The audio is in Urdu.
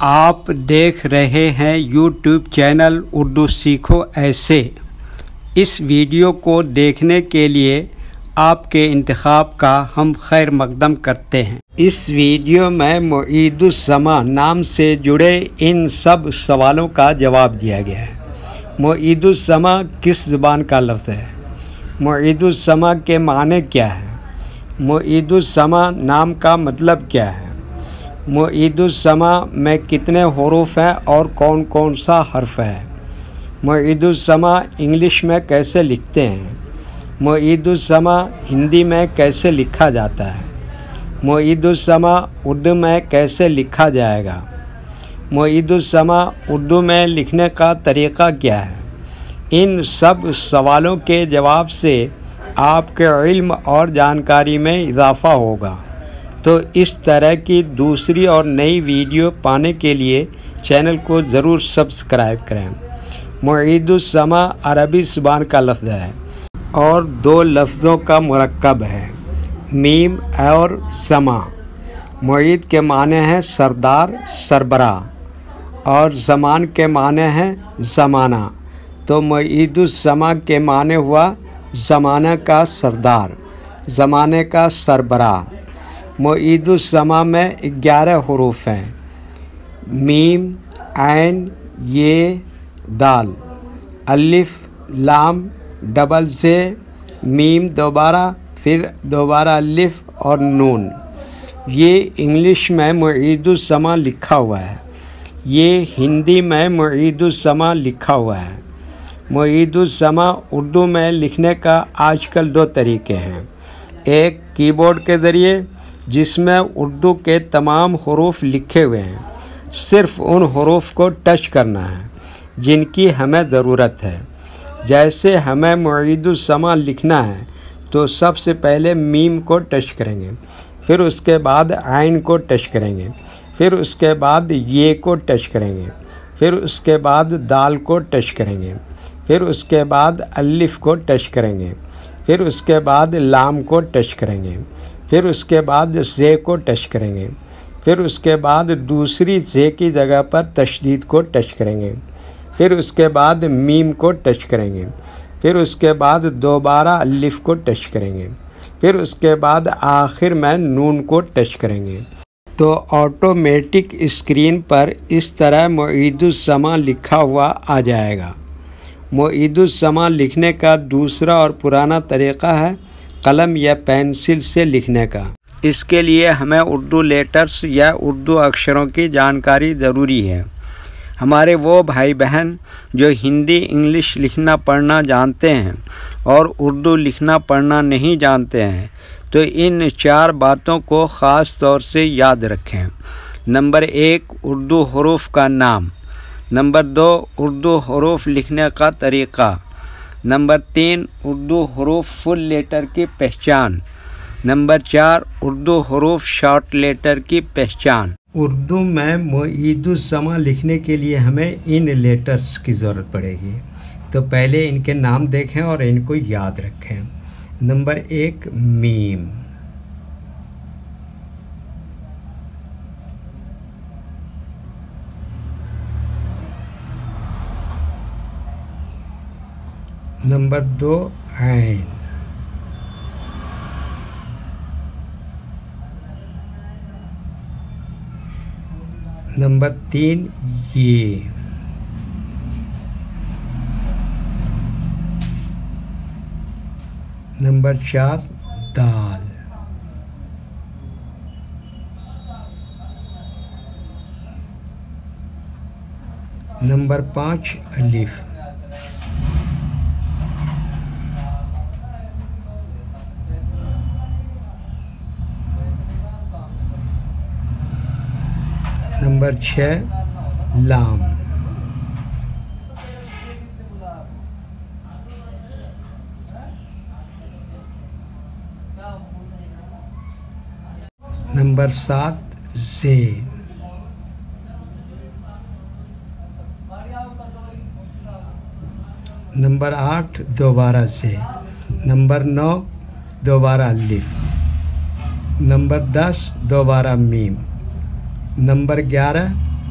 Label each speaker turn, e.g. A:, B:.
A: آپ دیکھ رہے ہیں یوٹیوب چینل اردو سیکھو ایسے۔ اس ویڈیو کو دیکھنے کے لیے آپ کے انتخاب کا ہم خیر مقدم کرتے ہیں۔ اس ویڈیو میں معید السماع نام سے جڑے ان سب سوالوں کا جواب دیا گیا ہے۔ معید السماع کس زبان کا لفظ ہے؟ معید السماع کے معنی کیا ہے؟ معید السماع نام کا مطلب کیا ہے؟ معید السماع میں کتنے حروف ہیں اور کون کون سا حرف ہے؟ معید السماع انگلش میں کیسے لکھتے ہیں؟ معید السماع ہندی میں کیسے لکھا جاتا ہے؟ معید السماع اردو میں کیسے لکھا جائے گا؟ معید السماع اردو میں لکھنے کا طریقہ کیا ہے؟ ان سب سوالوں کے جواب سے آپ کے علم اور جانکاری میں اضافہ ہوگا۔ تو اس طرح کی دوسری اور نئی ویڈیو پانے کے لیے چینل کو ضرور سبسکرائب کریں۔ معید السماع عربی زبان کا لفظ ہے اور دو لفظوں کا مرکب ہے، میم اور سماع۔ معید کے معنی ہے سردار، سربراہ، اور زمان کے معنی ہے زمانہ۔ تو معید السماع کے معنی ہوا زمانہ کا سردار، زمانے کا سربراہ۔ معید السماع میں 11 حروف ہیں، میم، عین، یہ، دال، الف، لام، ڈبل ز، میم دوبارہ، پھر دوبارہ الف اور نون۔ یہ انگلش میں معید السماع لکھا ہوا ہے، یہ ہندی میں معید السماع لکھا ہوا ہے۔ معید السماع اردو میں لکھنے کا آج کل 2 طریقے ہیں، ایک کی بورڈ کے ذریعے جس میں اردو کے تمام حروف لکھے ہوئے ہیں، صرف ان حروف کو ٹچ کرنا ہے جن کی ہمیں ضرورت ہے۔ جیسے ہمیں معید السماع لکھنا ہے تو سب سے پہلے میم کو ٹچ کریں گے، پھر اس کے بعد عین کو ٹچ کریں گے، پھر اس کے بعد یہ کو ٹچ کریں گے، پھر اس کے بعد دال کو ٹچ کریں گے، پھر اس کے بعد الف کو ٹچ کریں گے، پھر اس کے بعد لام کو ٹچ کریں گے، پھر اس کے بعد زے کو ٹچ کریں گے، پھر اس کے بعد دوسری زے کی جگہ پر تشدید کو ٹچ کریں گے، پھر اس کے بعد میم کو ٹچ کریں گے، پھر اس کے بعد دوبارہ الف کو ٹچ کریں گے، پھر اس کے بعد آخر میں نون کو ٹچ کریں گے۔ تو آٹومیٹک اسکرین پر اس طرح معید السماع لکھا ہوا آ جائے گا۔ معید السماع لکھنے کا دوسرا اور پرانا طریقہ ہے قلم یا پینسل سے لکھنے کا۔ اس کے لیے ہمیں اردو لیٹرز یا اردو اکشروں کی جانکاری ضروری ہے۔ ہمارے وہ بھائی بہن جو ہندی انگلش لکھنا پڑھنا جانتے ہیں اور اردو لکھنا پڑھنا نہیں جانتے ہیں تو ان 4 باتوں کو خاص طور سے یاد رکھیں۔ نمبر 1، اردو حروف کا نام۔ نمبر 2، اردو حروف لکھنے کا طریقہ۔ نمبر 3، اردو حروف فل لیٹر کی پہچان۔ نمبر 4، اردو حروف شارٹ لیٹر کی پہچان۔ اردو میں معید السماع لکھنے کے لیے ہمیں ان لیٹرز کی ضرورت پڑے گی، تو پہلے ان کے نام دیکھیں اور ان کو یاد رکھیں۔ نمبر 1، میم۔ نمبر 2، عین۔ نمبر 3، یہ۔ نمبر 4، دال۔ نمبر 5، الف۔ نمبر 6، لام۔ نمبر 7، زے۔ نمبر 8 دوبارہ سے، نمبر 9 دوبارہ الف، نمبر 10 دوبارہ میم، نمبر 11